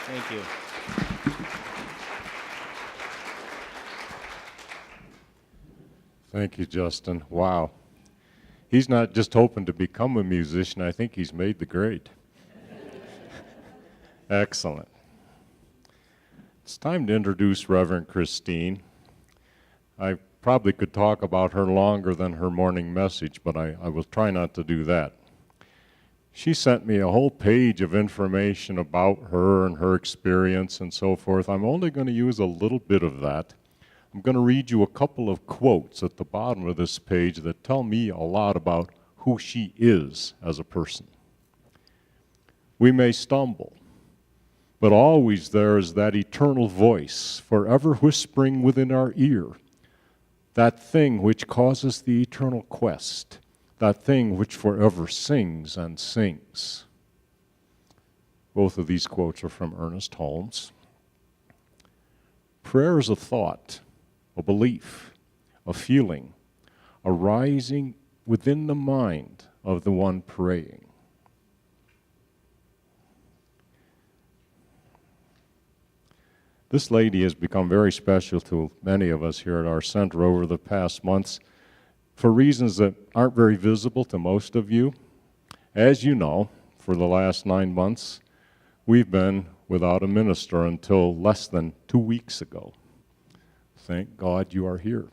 Thank you. Thank you, Justin. Wow. He's not just hoping to become a musician, I think he's made the grade. Excellent. It's time to introduce Reverend Christine. I probably could talk about her longer than her morning message, but I will try not to do that. She sent me a whole page of information about her and her experience and so forth. I'm only going to use a little bit of that. I'm going to read you a couple of quotes at the bottom of this page that tell me a lot about who she is as a person. We may stumble, but always there is that eternal voice, forever whispering within our ear, that thing which causes the eternal quest, that thing which forever sings and sings. Both of these quotes are from Ernest Holmes. Prayer is a thought, a belief, a feeling, arising within the mind of the one praying. This lady has become very special to many of us here at our center over the past months for reasons that aren't very visible to most of you. As you know, for the last 9 months, we've been without a minister until less than 2 weeks ago. Thank God you are here.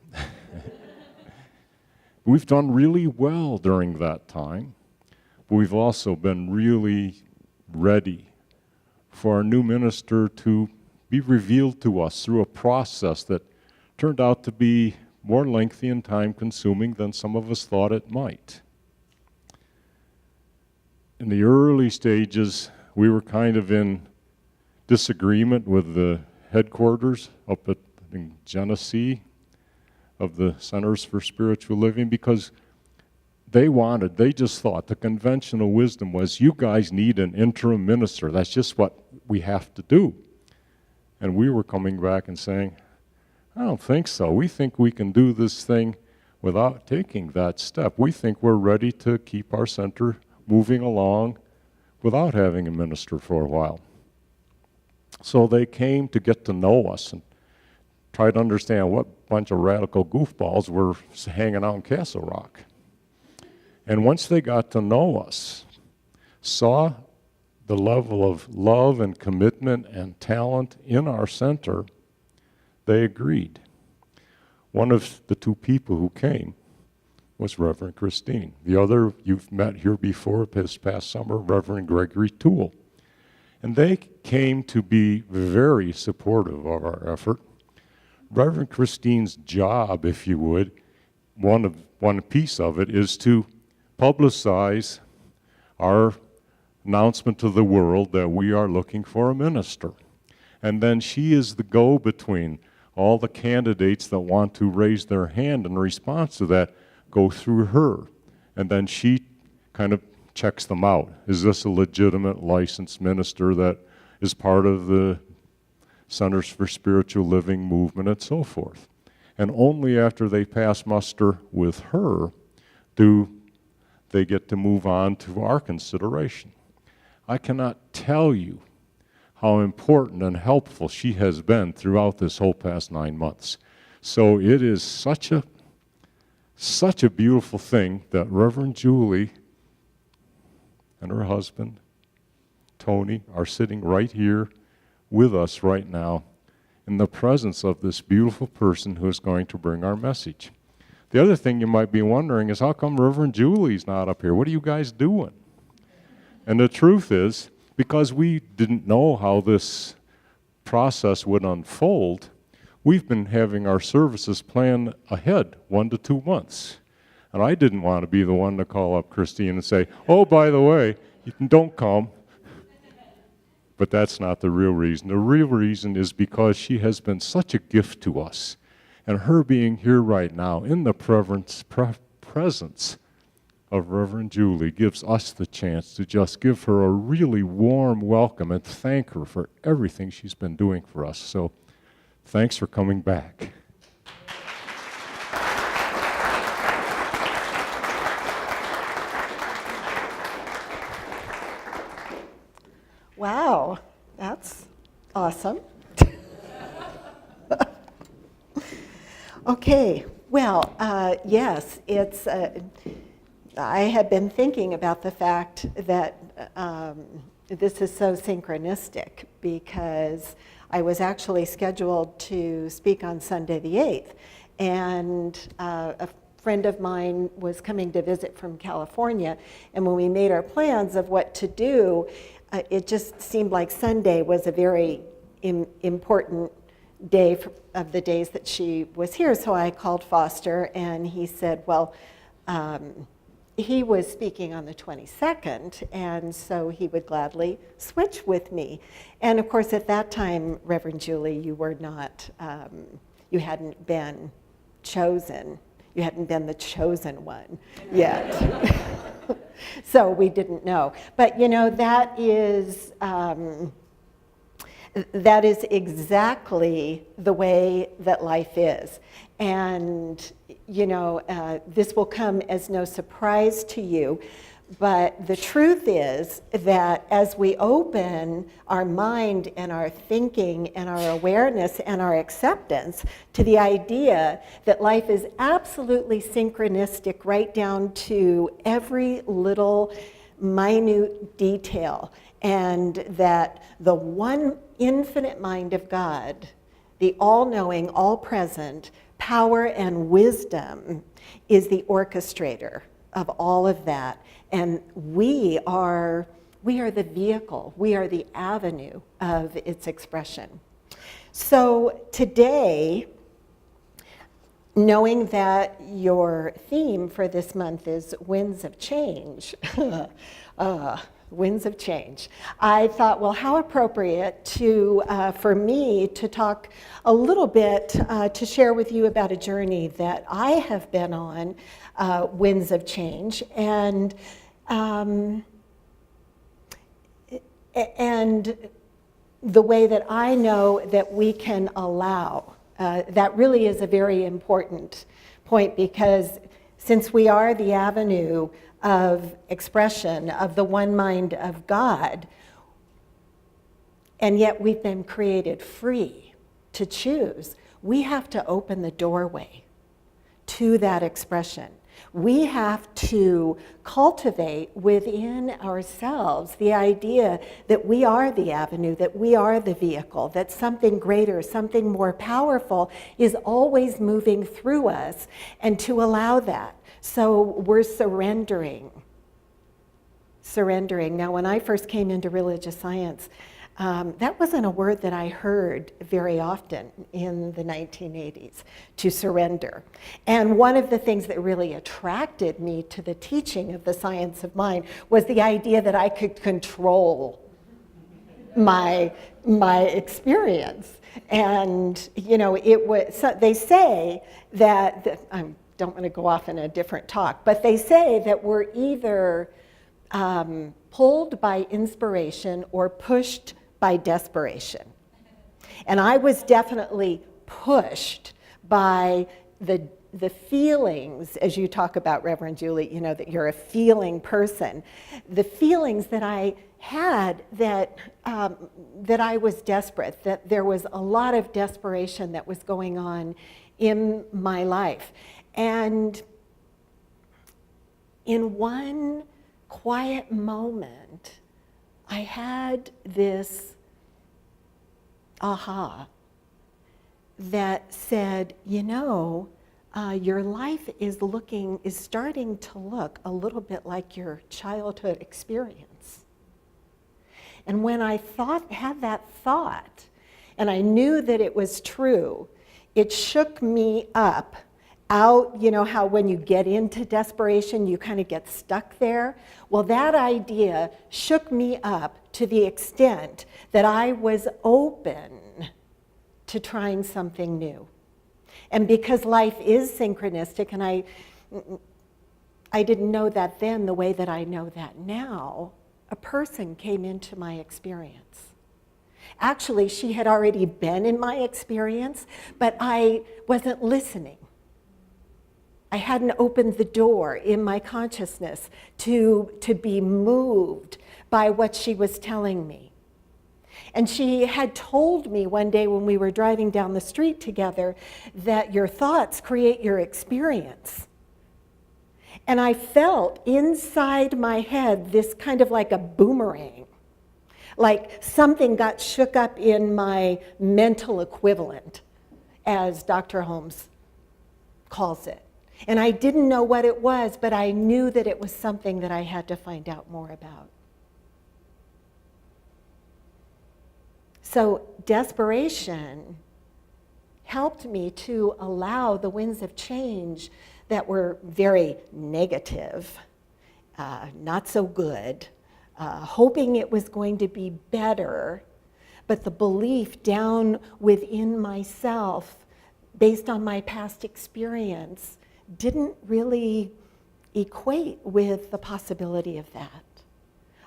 We've done really well during that time, but we've also been really ready for our new minister to be revealed to us through a process that turned out to be more lengthy and time-consuming than some of us thought it might. In the early stages, we were kind of in disagreement with the headquarters up at in Genesee of the Centers for Spiritual Living because they just thought the conventional wisdom was, you guys need an interim minister. That's just what we have to do. And we were coming back and saying, I don't think so. We think we can do this thing without taking that step. We think we're ready to keep our center moving along without having a minister for a while. So they came to get to know us and try to understand what bunch of radical goofballs were hanging out in Castle Rock. And once they got to know us, saw the level of love and commitment and talent in our center, they agreed. One of the two people who came was Reverend Christine. The other you've met here before this past summer, Reverend Gregory Toole. And they came to be very supportive of our effort. Reverend Christine's job, if you would, one piece of it is to publicize our announcement to the world that we are looking for a minister. And then she is the go-between. All the candidates that want to raise their hand in response to that go through her. And then she kind of checks them out. Is this a legitimate licensed minister that is part of the Centers for Spiritual Living movement and so forth? And only after they pass muster with her do they get to move on to our consideration. I cannot tell you how important and helpful she has been throughout this whole past 9 months. So it is such a beautiful thing that Reverend Julie and her husband, Tony, are sitting right here with us right now in the presence of this beautiful person who is going to bring our message. The other thing you might be wondering is, how come Reverend Julie's not up here? What are you guys doing? And the truth is, because we didn't know how this process would unfold, we've been having our services planned ahead 1 to 2 months. And I didn't want to be the one to call up Christine and say, oh, by the way, don't come. But that's not the real reason. The real reason is because she has been such a gift to us. And her being here right now in the presence of Reverend Julie gives us the chance to just give her a really warm welcome and thank her for everything she's been doing for us. So thanks for coming back. Wow, that's Awesome. Okay, well, yes, it's. I have been thinking about the fact that this is so synchronistic because I was actually scheduled to speak on Sunday the 8th, and a friend of mine was coming to visit from California, and when we made our plans of what to do, it just seemed like Sunday was a very important day of the days that she was here. So I called Foster, and he said, well, he was speaking on the 22nd, and so he would gladly switch with me. And of course, at that time, Reverend Julie, you were not, you hadn't been chosen. You hadn't been the chosen one yet. So we didn't know. But you know, that is exactly the way that life is. And you know, this will come as no surprise to you, but the truth is that as we open our mind and our thinking and our awareness and our acceptance to the idea that life is absolutely synchronistic right down to every little minute detail, and that the one infinite mind of God, the all-knowing, all-present, power and wisdom is the orchestrator of all of that. And we are the vehicle, we are the avenue of its expression. So today, knowing that your theme for this month is Winds of Change, Winds of Change, I thought, well, how appropriate for me to talk a little bit, to share with you about a journey that I have been on, Winds of Change, and the way that I know that we can allow. That really is a very important point, because since we are the avenue of expression of the one mind of God, and yet we've been created free to choose, we have to open the doorway to that expression. We have to cultivate within ourselves the idea that we are the avenue, that we are the vehicle, that something greater, something more powerful is always moving through us, and to allow that. So we're surrendering. Now, when I first came into religious science, that wasn't a word that I heard very often in the 1980s, to surrender. And one of the things that really attracted me to the teaching of the science of mind was the idea that I could control my experience. And you know, it was. So they say that I don't want to go off in a different talk, but they say that we're either pulled by inspiration or pushed by desperation. And I was definitely pushed by the feelings, as you talk about, Reverend Julie, you know, that you're a feeling person. The feelings that I had that I was desperate, that there was a lot of desperation that was going on in my life. And in one quiet moment, I had this aha that said, you know, your life is starting to look a little bit like your childhood experience. And when I had that thought, and I knew that it was true, it shook me up out, you know how when you get into desperation, you kind of get stuck there? Well, that idea shook me up to the extent that I was open to trying something new. And because life is synchronistic, and I didn't know that then the way that I know that now, a person came into my experience. Actually, she had already been in my experience, but I wasn't listening. I hadn't opened the door in my consciousness to be moved by what she was telling me. And she had told me one day when we were driving down the street together that your thoughts create your experience. And I felt inside my head this kind of like a boomerang, like something got shook up in my mental equivalent, as Dr. Holmes calls it. And I didn't know what it was, but I knew that it was something that I had to find out more about. So desperation helped me to allow the winds of change that were very negative, not so good, hoping it was going to be better, but the belief down within myself, based on my past experience, didn't really equate with the possibility of that.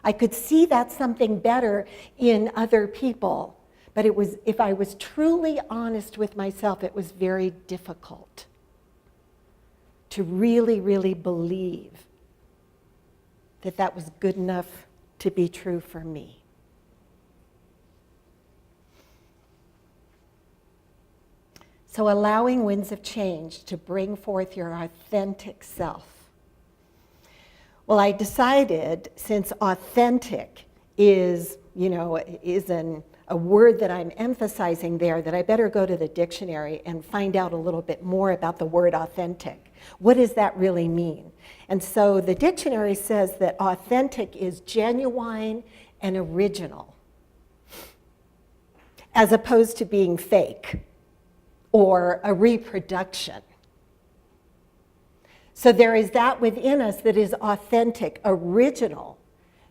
I could see that something better in other people, but it was, if I was truly honest with myself, it was very difficult to really, really believe that that was good enough to be true for me. So allowing winds of change to bring forth your authentic self. Well, I decided, since authentic is, a word that I'm emphasizing there, that I better go to the dictionary and find out a little bit more about the word authentic. What does that really mean? And so the dictionary says that authentic is genuine and original, as opposed to being fake or a reproduction. So there is that within us that is authentic, original,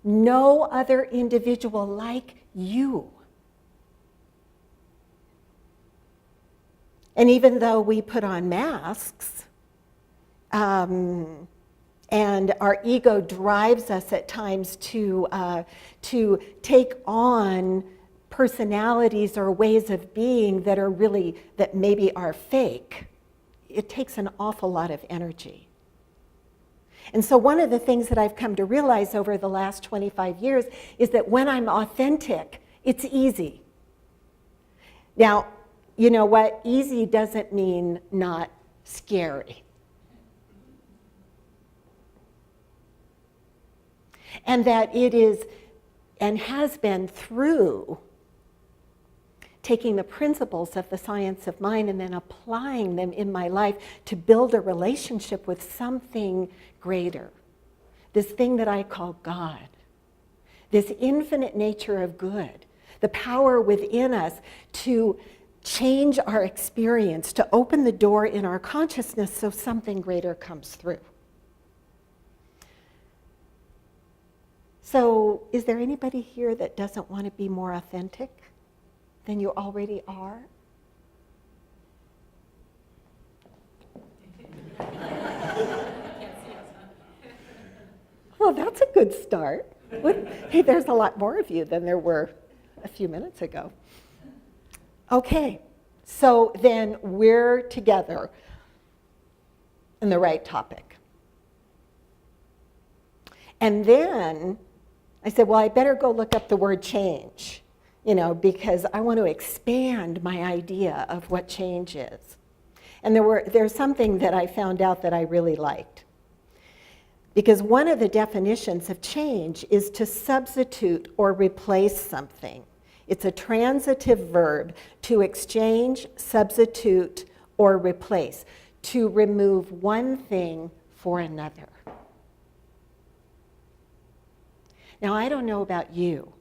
no other individual like you. And even though we put on masks, and our ego drives us at times to take on personalities or ways of being that maybe are fake, it takes an awful lot of energy. And so one of the things that I've come to realize over the last 25 years is that when I'm authentic, it's easy. Now, you know what? Easy doesn't mean not scary. And that it is and has been through taking the principles of the science of mind and then applying them in my life to build a relationship with something greater. This thing that I call God. This infinite nature of good. The power within us to change our experience, to open the door in our consciousness so something greater comes through. So, is there anybody here that doesn't want to be more authentic than you already are? Well, that's a good start. Hey, there's a lot more of you than there were a few minutes ago. Okay, so then we're together in the right topic. And then I said, well, I better go look up the word change, because I want to expand my idea of what change is. And there's something that I found out that I really liked. Because one of the definitions of change is to substitute or replace something. It's a transitive verb, to exchange, substitute, or replace, to remove one thing for another. Now, I don't know about you,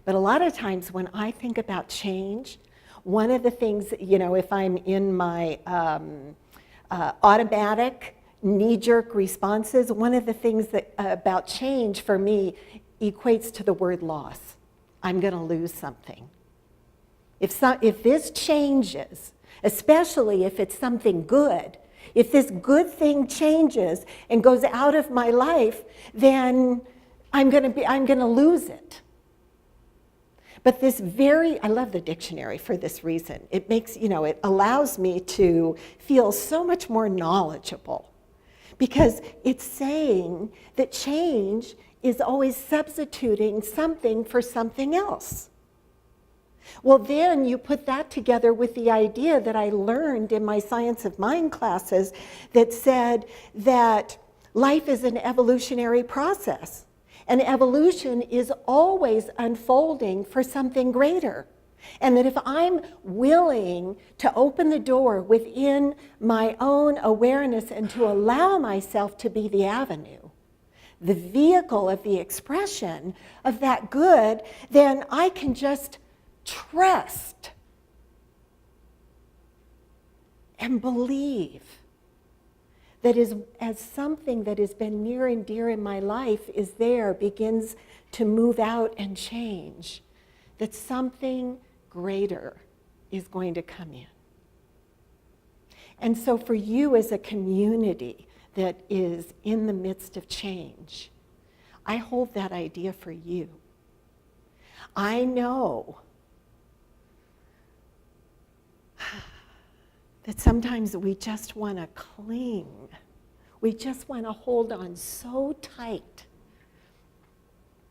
but a lot of times when I think about change, one of the things, if I'm in my automatic knee-jerk responses, one of the things that about change for me equates to the word loss. I'm going to lose something. If this changes, especially if it's something good, if this good thing changes and goes out of my life, then I'm going to lose it. But I love the dictionary for this reason. It makes, it allows me to feel so much more knowledgeable, because it's saying that change is always substituting something for something else. Well, then you put that together with the idea that I learned in my Science of Mind classes that said that life is an evolutionary process. And evolution is always unfolding for something greater. And that if I'm willing to open the door within my own awareness and to allow myself to be the avenue, the vehicle of the expression of that good, then I can just trust and believe that as something that has been near and dear in my life is there, begins to move out and change, that something greater is going to come in. And so for you as a community that is in the midst of change, I hold that idea for you. I know that sometimes we just want to cling. We just want to hold on so tight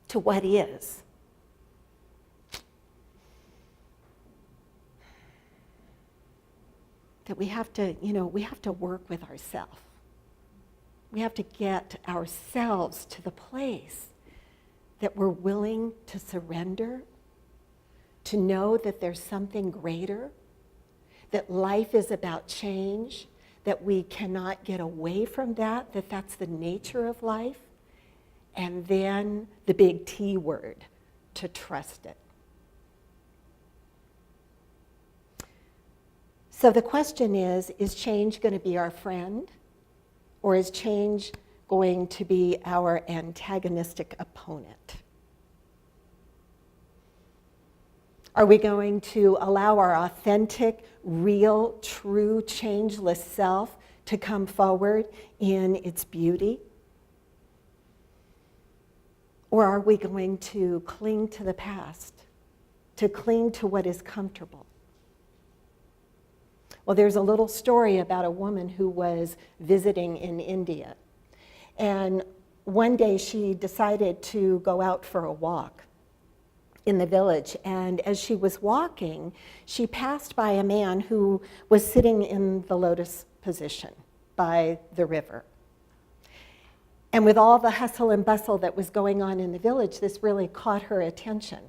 to what is. That we have to work with ourselves. We have to get ourselves to the place that we're willing to surrender, to know that there's something greater, that life is about change, that we cannot get away from that, that that's the nature of life, and then the big T word, to trust it. So the question is change going to be our friend, or is change going to be our antagonistic opponent? Are we going to allow our authentic, real, true, changeless self to come forward in its beauty? Or are we going to cling to the past, to cling to what is comfortable? Well, there's a little story about a woman who was visiting in India. And one day she decided to go out for a walk in the village. And as she was walking, she passed by a man who was sitting in the lotus position by the river. And with all the hustle and bustle that was going on in the village, this really caught her attention.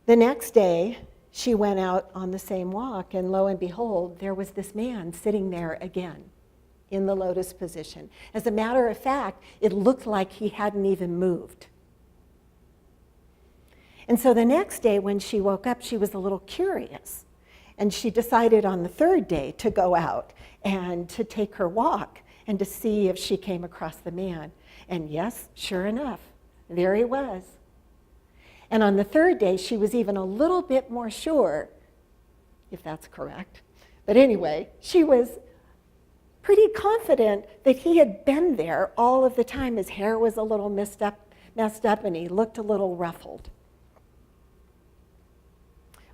The next day, she went out on the same walk, and lo and behold, there was this man sitting there again in the lotus position. As a matter of fact, it looked like he hadn't even moved. And so the next day when she woke up, she was a little curious. And she decided on the third day to go out and to take her walk and to see if she came across the man. And yes, sure enough, there he was. And on the third day, she was even a little bit more sure, if that's correct. But anyway, she was pretty confident that he had been there all of the time. His hair was a little messed up, and he looked a little ruffled.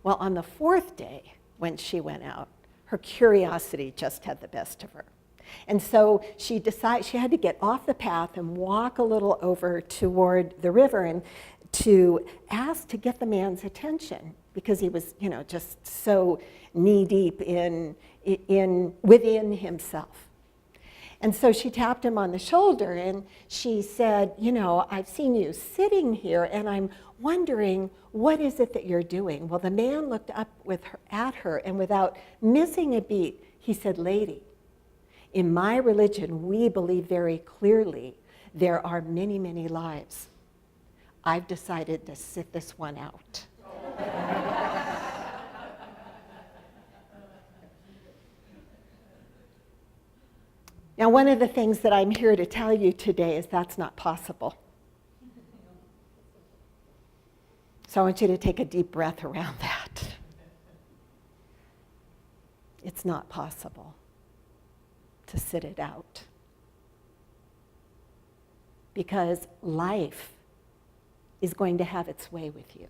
Well, on the fourth day, when she went out, her curiosity just had the best of her. And so she decided she had to get off the path and walk a little over toward the river and to ask to get the man's attention, because he was, just so knee-deep within himself. And so she tapped him on the shoulder and she said, I've seen you sitting here and I'm wondering, what is it that you're doing? Well, the man looked up at her, and without missing a beat, he said, "Lady, in my religion, we believe very clearly there are many, many lives. I've decided to sit this one out." Now, one of the things that I'm here to tell you today is that's not possible. So I want you to take a deep breath around that. It's not possible to sit it out. Because life is going to have its way with you.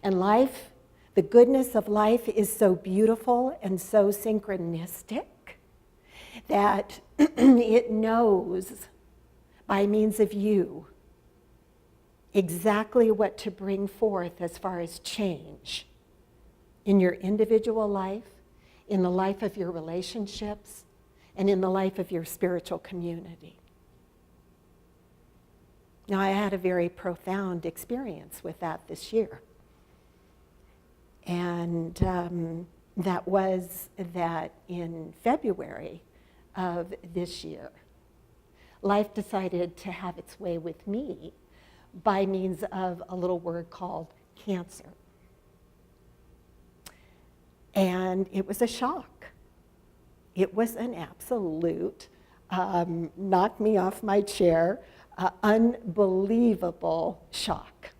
And life, the goodness of life is so beautiful and so synchronistic that it knows by means of you exactly what to bring forth as far as change in your individual life, in the life of your relationships, and in the life of your spiritual community. Now, I had a very profound experience with that this year. And that was that in February of this year, life decided to have its way with me by means of a little word called cancer. And it was a shock. It was an absolute knock me off my chair, unbelievable shock.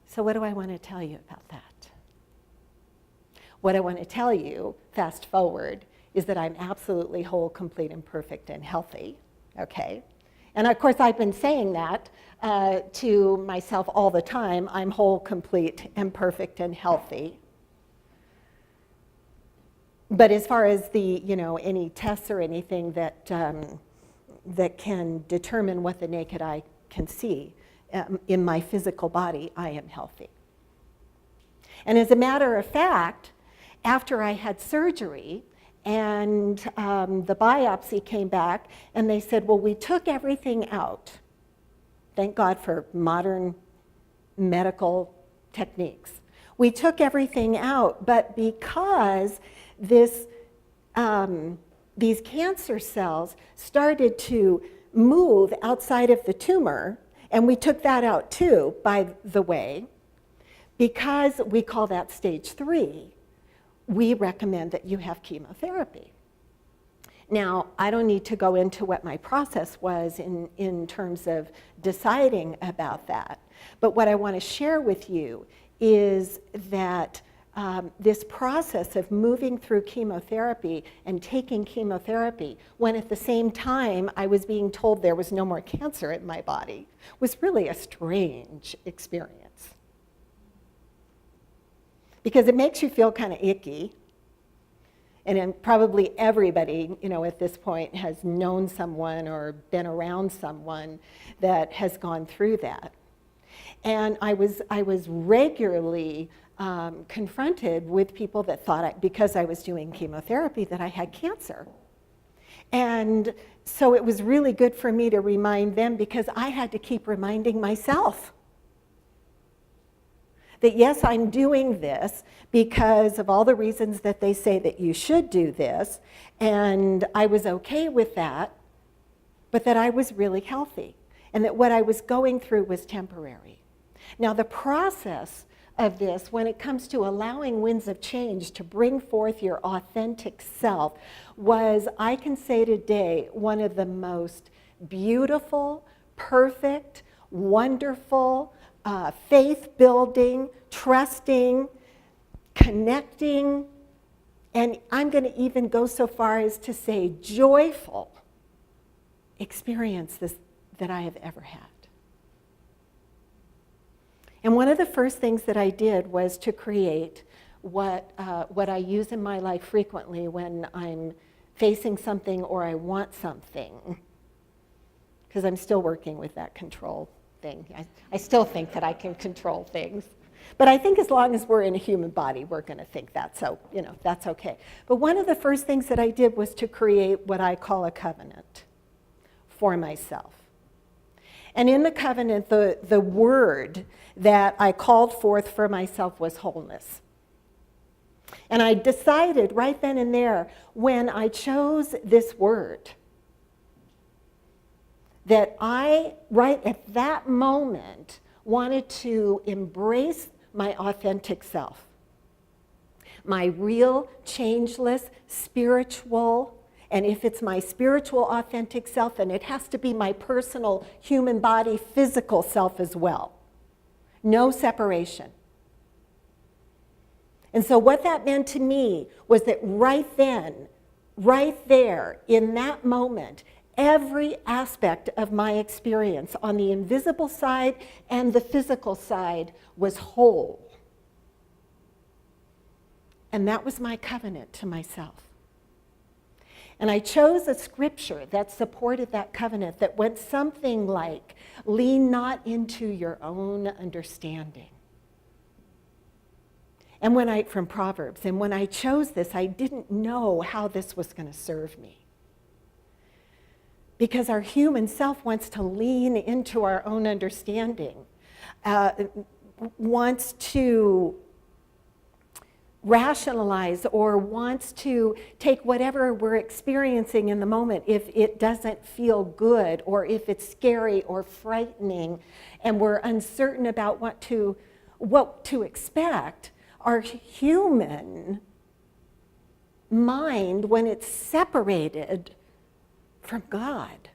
So what do I want to tell you about that? What I want to tell you, fast forward, is that I'm absolutely whole, complete, and perfect and healthy, okay? And of course, I've been saying that to myself all the time. I'm whole, complete, and perfect and healthy. But as far as the, any tests or anything that can determine what the naked eye can see, in my physical body, I am healthy. And as a matter of fact, after I had surgery and the biopsy came back and they said, well, we took everything out. Thank God for modern medical techniques. We took everything out, but because these cancer cells started to move outside of the tumor, and we took that out too, by the way, because we call that stage 3, we recommend that you have chemotherapy. Now, I don't need to go into what my process was in terms of deciding about that, but what I want to share with you is that this process of moving through chemotherapy and taking chemotherapy, when at the same time I was being told there was no more cancer in my body, was really a strange experience. Because it makes you feel kind of icky. And then probably everybody, at this point has known someone or been around someone that has gone through that. And I was regularly confronted with people that thought because I was doing chemotherapy that I had cancer. And so it was really good for me to remind them, because I had to keep reminding myself that yes, I'm doing this because of all the reasons that they say that you should do this, and I was okay with that, but that I was really healthy, and that what I was going through was temporary. Now, the process of this, when it comes to allowing winds of change to bring forth your authentic self, was, I can say today, one of the most beautiful, perfect, wonderful, faith-building, trusting, connecting, and I'm going to even go so far as to say joyful experiences that I have ever had. And one of the first things that I did was to create what I use in my life frequently when I'm facing something or I want something, because I'm still working with that control thing. I still think that I can control things. But I think as long as we're in a human body, we're going to think that, so, that's okay. But one of the first things that I did was to create what I call a covenant for myself. And in the covenant, the word that I called forth for myself was wholeness. And I decided right then and there, when I chose this word, that I, right at that moment, wanted to embrace my authentic self. My real, changeless, spiritual, and if it's my spiritual authentic self, then it has to be my personal human body, physical self as well. No separation. And so what that meant to me was that right then, right there, in that moment, every aspect of my experience on the invisible side and the physical side was whole. And that was my covenant to myself. And I chose a scripture that supported that covenant that went something like, lean not into your own understanding. And from Proverbs, and when I chose this, I didn't know how this was going to serve me. Because our human self wants to lean into our own understanding, wants to rationalize or wants to take whatever we're experiencing in the moment if it doesn't feel good or if it's scary or frightening and we're uncertain about what to expect. Our human mind, when it's separated from God,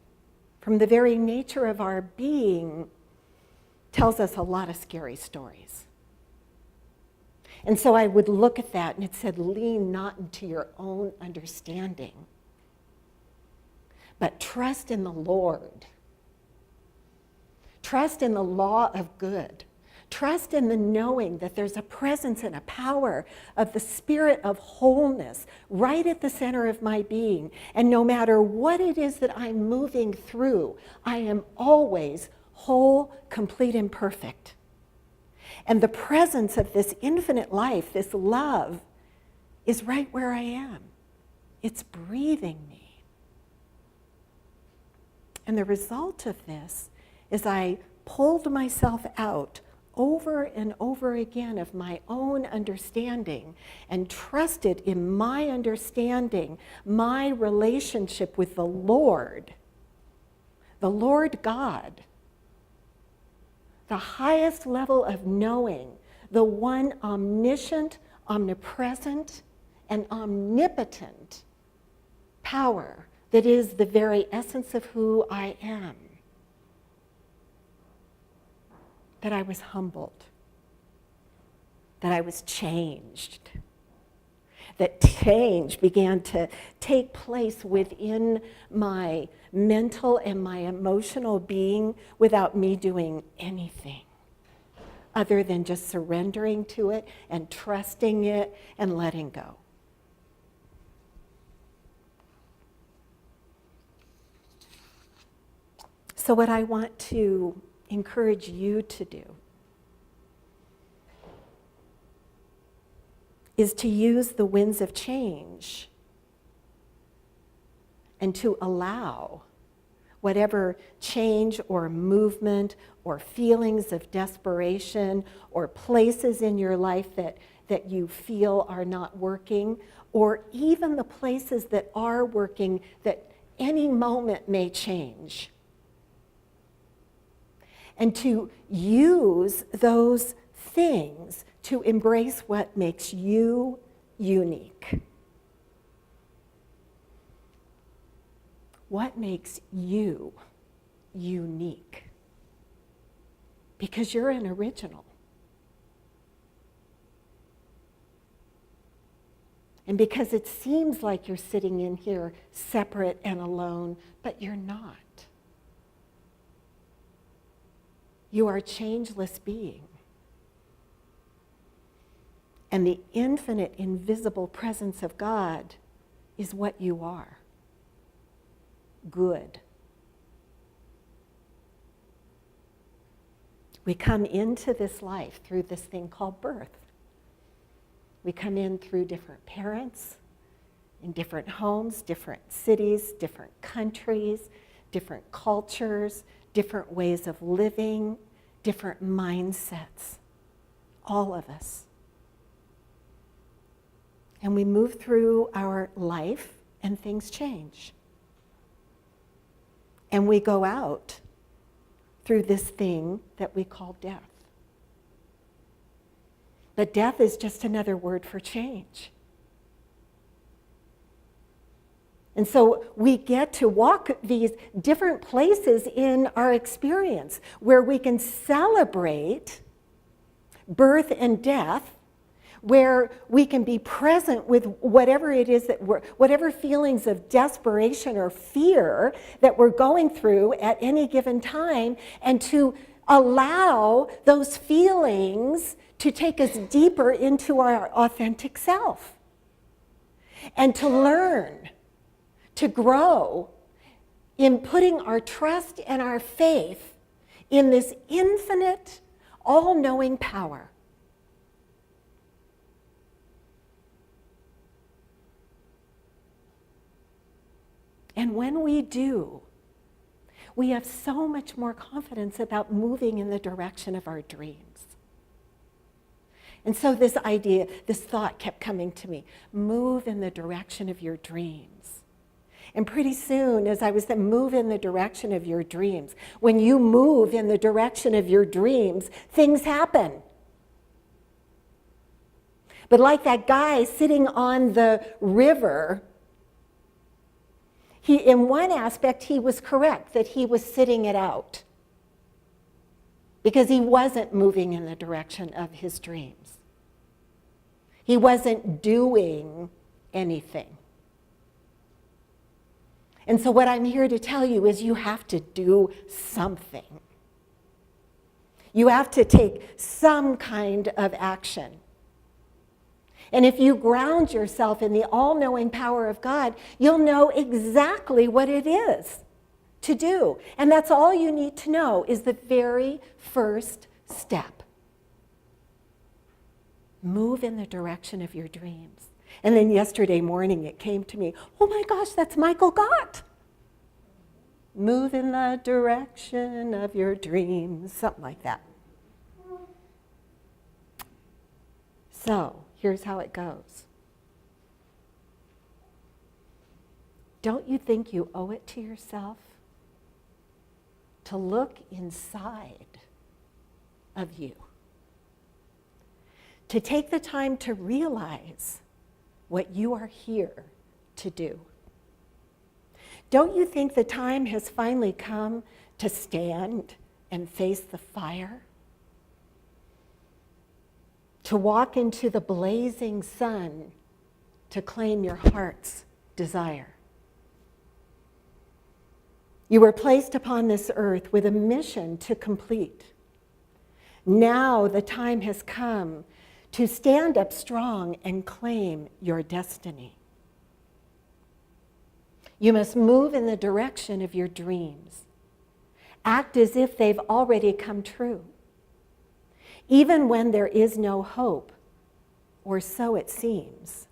from the very nature of our being, tells us a lot of scary stories. And so I would look at that and it said, lean not into your own understanding, but trust in the Lord. Trust in the law of good. Trust in the knowing that there's a presence and a power of the spirit of wholeness right at the center of my being. And no matter what it is that I'm moving through, I am always whole, complete, and perfect. And the presence of this infinite life, this love, is right where I am. It's breathing me. And the result of this is I pulled myself out over and over again of my own understanding and trusted in my understanding, my relationship with the Lord God, the highest level of knowing, the one omniscient, omnipresent, and omnipotent power that is the very essence of who I am. That I was humbled, that I was changed, that change began to take place within my mental and my emotional being without me doing anything other than just surrendering to it and trusting it and letting go. So what I want to encourage you to do is to use the winds of change and to allow whatever change or movement or feelings of desperation or places in your life that you feel are not working, or even the places that are working that any moment may change. And to use those things to embrace what makes you unique. What makes you unique? Because you're an original. And because it seems like you're sitting in here separate and alone, but you're not. You are a changeless being. And the infinite, invisible presence of God is what you are. Good. We come into this life through this thing called birth. We come in through different parents, in different homes, different cities, different countries, different cultures, different ways of living, different mindsets. All of us. And we move through our life and things change. And we go out through this thing that we call death. But death is just another word for change. And so we get to walk these different places in our experience where we can celebrate birth and death, where we can be present with whatever it is whatever feelings of desperation or fear that we're going through at any given time, and to allow those feelings to take us deeper into our authentic self, and to learn to grow in putting our trust and our faith in this infinite, all-knowing power. And when we do, we have so much more confidence about moving in the direction of our dreams. And so this idea, this thought kept coming to me, move in the direction of your dreams. And pretty soon, as I was saying, move in the direction of your dreams. When you move in the direction of your dreams, things happen. But like that guy sitting on the river, in one aspect, he was correct that he was sitting it out because he wasn't moving in the direction of his dreams. He wasn't doing anything. And so what I'm here to tell you is you have to do something. You have to take some kind of action. And if you ground yourself in the all-knowing power of God, you'll know exactly what it is to do. And that's all you need to know is the very first step. Move in the direction of your dreams. And then yesterday morning it came to me, oh my gosh, that's Michael Gott. Move in the direction of your dreams, something like that. So, here's how it goes. Don't you think you owe it to yourself to look inside of you? To take the time to realize what you are here to do? Don't you think the time has finally come to stand and face the fire? To walk into the blazing sun to claim your heart's desire. You were placed upon this earth with a mission to complete. Now the time has come to stand up strong and claim your destiny. You must move in the direction of your dreams. Act as if they've already come true. Even when there is no hope, or so it seems,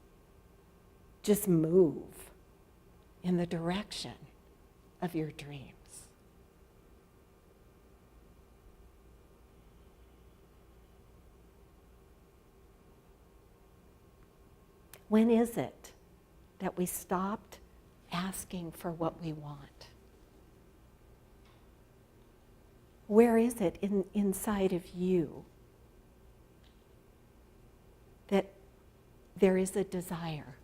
just move in the direction of your dreams. When is it that we stopped asking for what we want? Where is it inside of you that there is a desire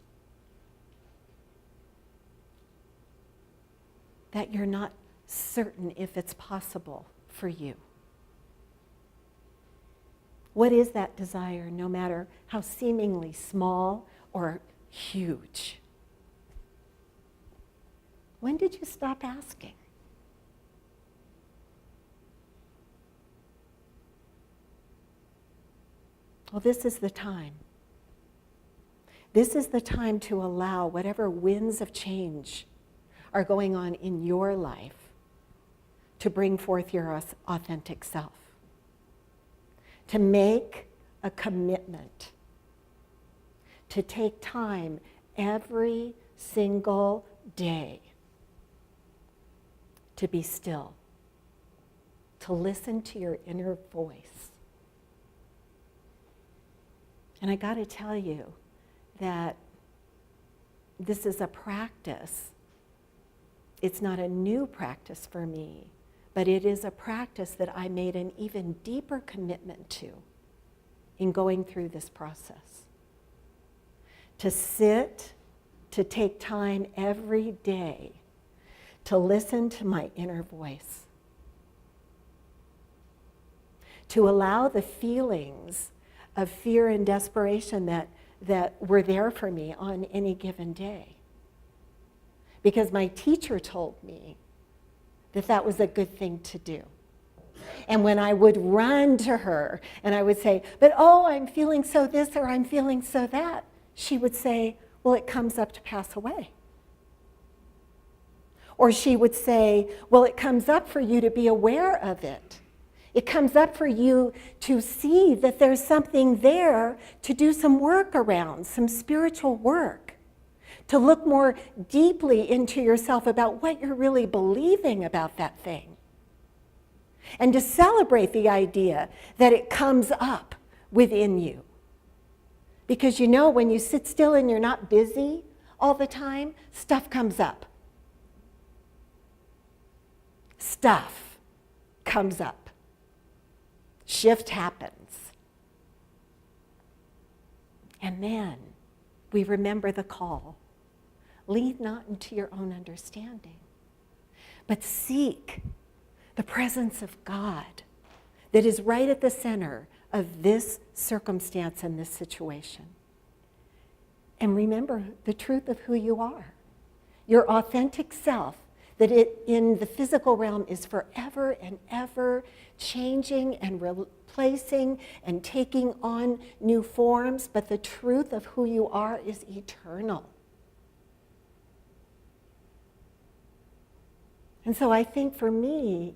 that you're not certain if it's possible for you? What is that desire, no matter how seemingly small or huge? When did you stop asking? Well, this is the time. This is the time to allow whatever winds of change are going on in your life to bring forth your authentic self. To make a commitment to take time every single day to be still, to listen to your inner voice. And I got to tell you that this is a practice. It's not a new practice for me, but it is a practice that I made an even deeper commitment to in going through this process. To sit, to take time every day to listen to my inner voice. To allow the feelings of fear and desperation that were there for me on any given day. Because my teacher told me that that was a good thing to do. And when I would run to her and I would say, but oh, I'm feeling so this or I'm feeling so that, she would say, well, it comes up to pass away. Or she would say, well, it comes up for you to be aware of it. It comes up for you to see that there's something there to do some work around, some spiritual work, to look more deeply into yourself about what you're really believing about that thing. And to celebrate the idea that it comes up within you. Because you know, when you sit still and you're not busy all the time, stuff comes up. Stuff comes up. Shift happens. And then we remember the call. Lean not into your own understanding, but seek the presence of God that is right at the center of this circumstance and this situation. And remember the truth of who you are, your authentic self, that it in the physical realm is forever and ever changing and replacing and taking on new forms, but the truth of who you are is eternal. And so I think for me,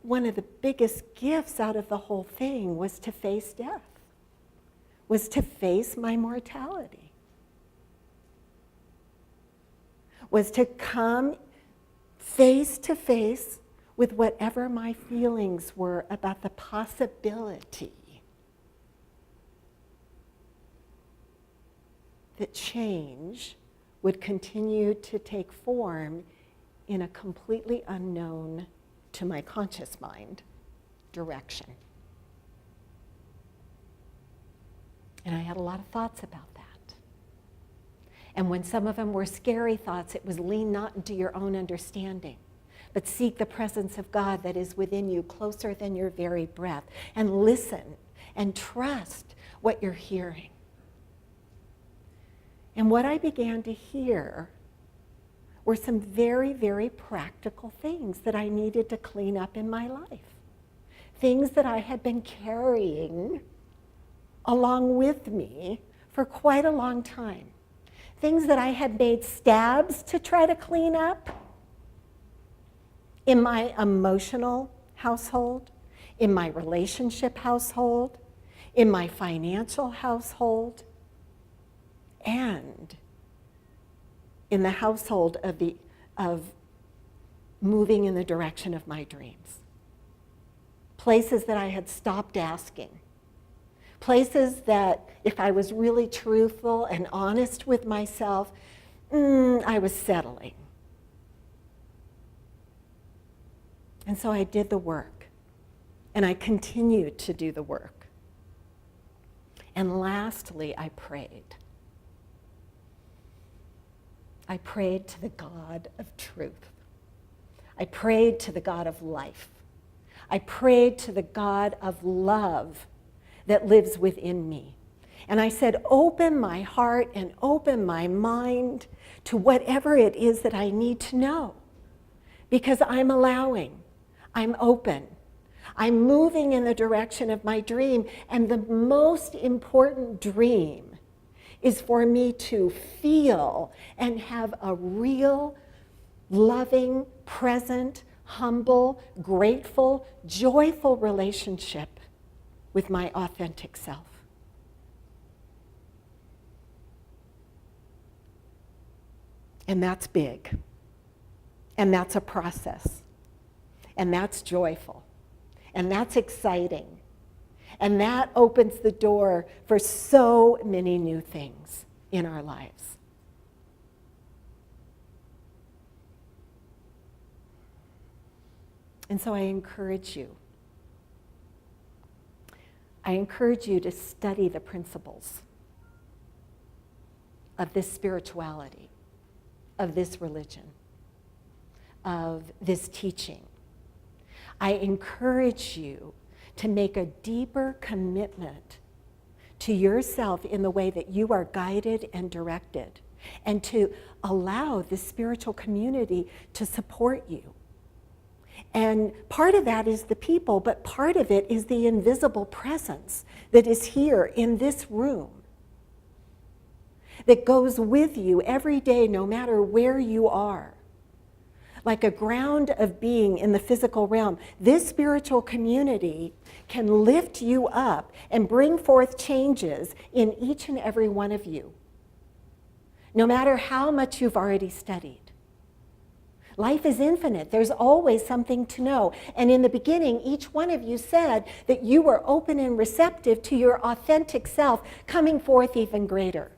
one of the biggest gifts out of the whole thing was to face death, was to face my mortality, was to come face to face with whatever my feelings were about the possibility that change would continue to take form in a completely unknown, to my conscious mind, direction. And I had a lot of thoughts about that. And when some of them were scary thoughts, it was lean not into your own understanding, but seek the presence of God that is within you, closer than your very breath, and listen and trust what you're hearing. And what I began to hear were some very, very practical things that I needed to clean up in my life. Things that I had been carrying along with me for quite a long time. Things that I had made stabs to try to clean up in my emotional household, in my relationship household, in my financial household, and in the household of moving in the direction of my dreams. Places that I had stopped asking. Places that, if I was really truthful and honest with myself, I was settling. And so I did the work, and I continued to do the work. And lastly, I prayed. I prayed to the God of truth. I prayed to the God of life. I prayed to the God of love that lives within me. And I said, open my heart and open my mind to whatever it is that I need to know. Because I'm allowing, I'm open, I'm moving in the direction of my dream. And the most important dream is for me to feel and have a real, loving, present, humble, grateful, joyful relationship with my authentic self. And that's big. And that's a process. And that's joyful. And that's exciting. And that opens the door for so many new things in our lives. And so I encourage you. I encourage you to study the principles of this spirituality, of this religion, of this teaching. I encourage you to make a deeper commitment to yourself in the way that you are guided and directed, and to allow this spiritual community to support you. And part of that is the people, but part of it is the invisible presence that is here in this room, that goes with you every day, no matter where you are. like a ground of being in the physical realm. This spiritual community can lift you up and bring forth changes in each and every one of you, no matter how much you've already studied. Life is infinite. There's always something to know. And in the beginning, each one of you said that you were open and receptive to your authentic self coming forth even greater.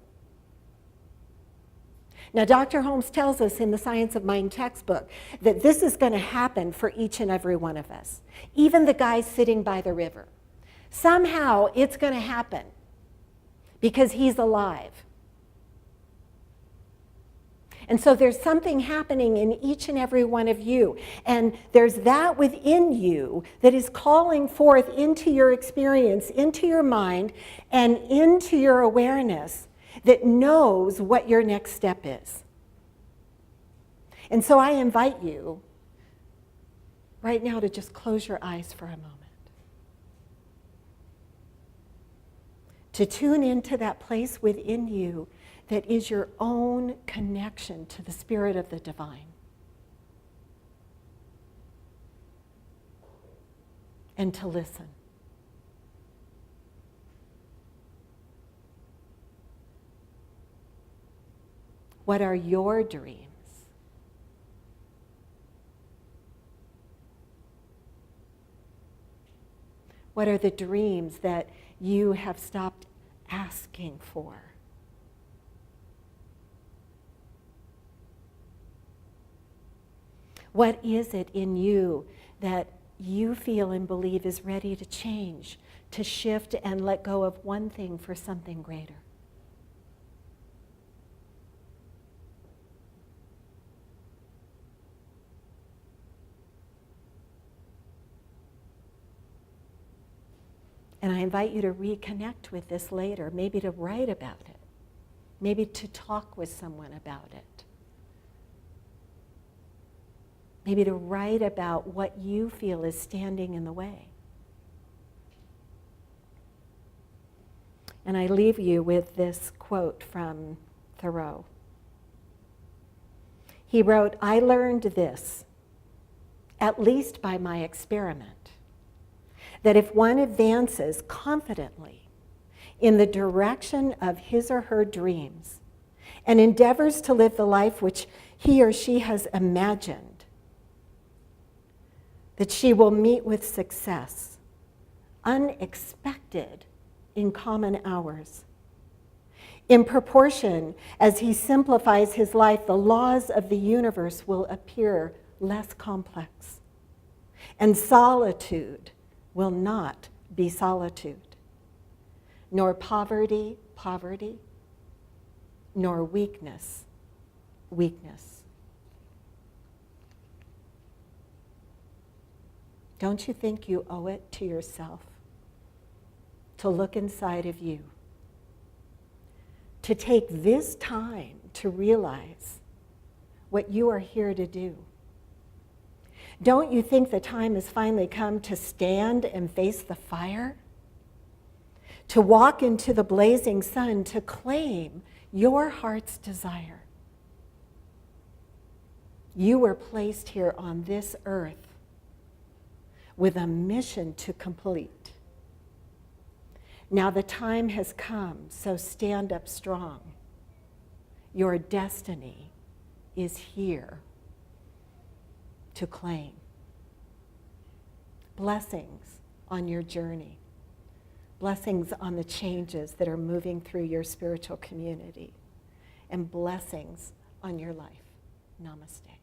Now, Dr. Holmes tells us in the Science of Mind textbook that this is going to happen for each and every one of us, even the guy sitting by the river. Somehow it's going to happen because he's alive. And so there's something happening in each and every one of you. And there's that within you that is calling forth into your experience, into your mind, and into your awareness that knows what your next step is. And so I invite you right now to just close your eyes for a moment. To tune into that place within you that is your own connection to the Spirit of the Divine. And to listen. What are your dreams? What are the dreams that you have stopped asking for? What is it in you that you feel and believe is ready to change, to shift and let go of one thing for something greater? And I invite you to reconnect with this later, maybe to write about it, maybe to talk with someone about it. Maybe to write about what you feel is standing in the way. And I leave you with this quote from Thoreau. He wrote, "I learned this, at least by my experiment, that if one advances confidently in the direction of his or her dreams and endeavors to live the life which he or she has imagined, that she will meet with success, unexpected in common hours. In proportion as he simplifies his life, the laws of the universe will appear less complex, and solitude will not be solitude, nor poverty, poverty, nor weakness, weakness." Don't you think you owe it to yourself to look inside of you, to take this time to realize what you are here to do? Don't you think the time has finally come to stand and face the fire? To walk into the blazing sun, to claim your heart's desire? You were placed here on this earth with a mission to complete. Now the time has come, so stand up strong. Your destiny is here to claim. Blessings on your journey. Blessings on the changes that are moving through your spiritual community. And blessings on your life. Namaste.